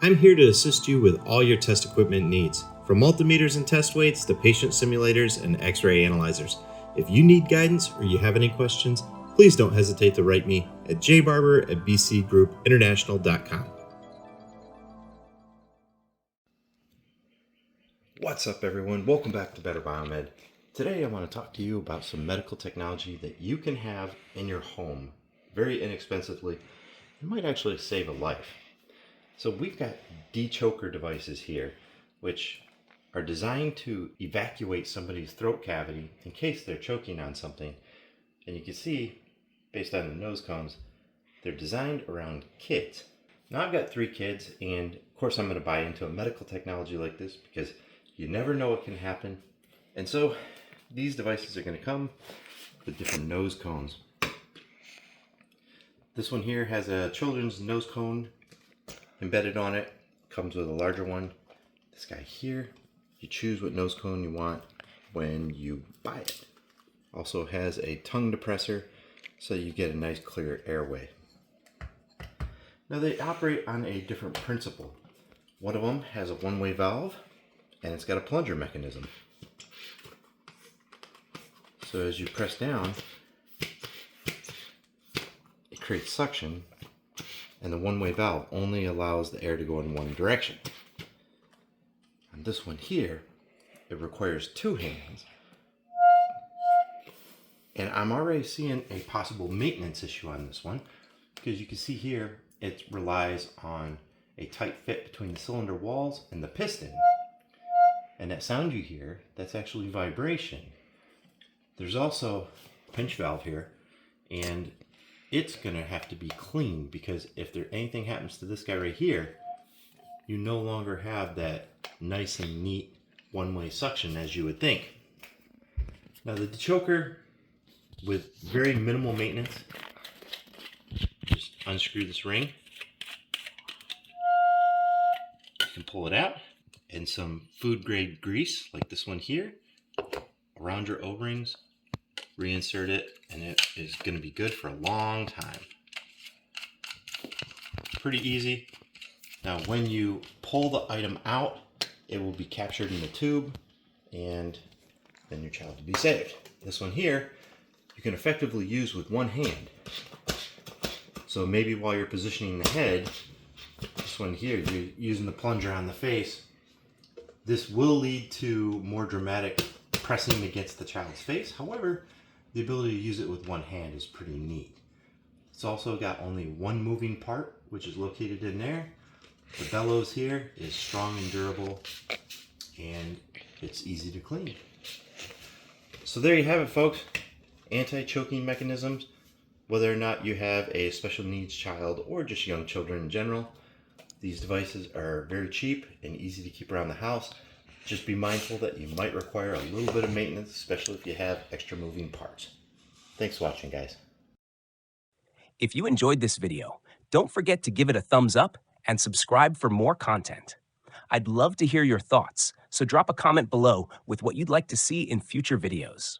I'm here to assist you with all your test equipment needs, from multimeters and test weights to patient simulators and x-ray analyzers. If you need guidance or you have any questions, please don't hesitate to write me at jbarber@bcgroupinternational.com. What's up, everyone? Welcome back to Better Biomed. Today I want to talk to you about some medical technology that you can have in your home very inexpensively. It might actually save a life. So we've got dechoker devices here, which are designed to evacuate somebody's throat cavity in case they're choking on something. And you can see, based on the nose cones, they're designed around kids. Now I've got 3 kids, and of course I'm going to buy into a medical technology like this because you never know what can happen. And so these devices are going to come with different nose cones. This one here has a children's nose cone embedded on it. Comes with a larger one. This guy here, you choose what nose cone you want when you buy it. Also has a tongue depressor so you get a nice clear airway. Now they operate on a different principle. One of them has a one-way valve and it's got a plunger mechanism. So as you press down, it creates suction, and the one-way valve only allows the air to go in one direction. On this one here, it requires 2 hands. And I'm already seeing a possible maintenance issue on this one, because you can see here it relies on a tight fit between the cylinder walls and the piston. And that sound you hear, that's actually vibration. There's also a pinch valve here, and it's going to have to be cleaned, because if anything happens to this guy right here, you no longer have that nice and neat one-way suction as you would think. Now the dechoker, with very minimal maintenance, just unscrew this ring, you can pull it out, and some food grade grease like this one here around your O-rings, reinsert it, and it is going to be good for a long time. Pretty easy. Now when you pull the item out, it will be captured in the tube, and then your child will be saved. This one here you can effectively use with one hand. So maybe while you're positioning the head, this one here, you're using the plunger on the face. This will lead to more dramatic pressing against the child's face. However, the ability to use it with one hand is pretty neat. It's also got only one moving part, which is located in there. The bellows here is strong and durable, and it's easy to clean. So there you have it, folks. Anti-choking mechanisms, whether or not you have a special needs child or just young children in general. These devices are very cheap and easy to keep around the house. Just be mindful that you might require a little bit of maintenance, especially if you have extra moving parts. Thanks for watching, guys. If you enjoyed this video, don't forget to give it a thumbs up and subscribe for more content. I'd love to hear your thoughts, so drop a comment below with what you'd like to see in future videos.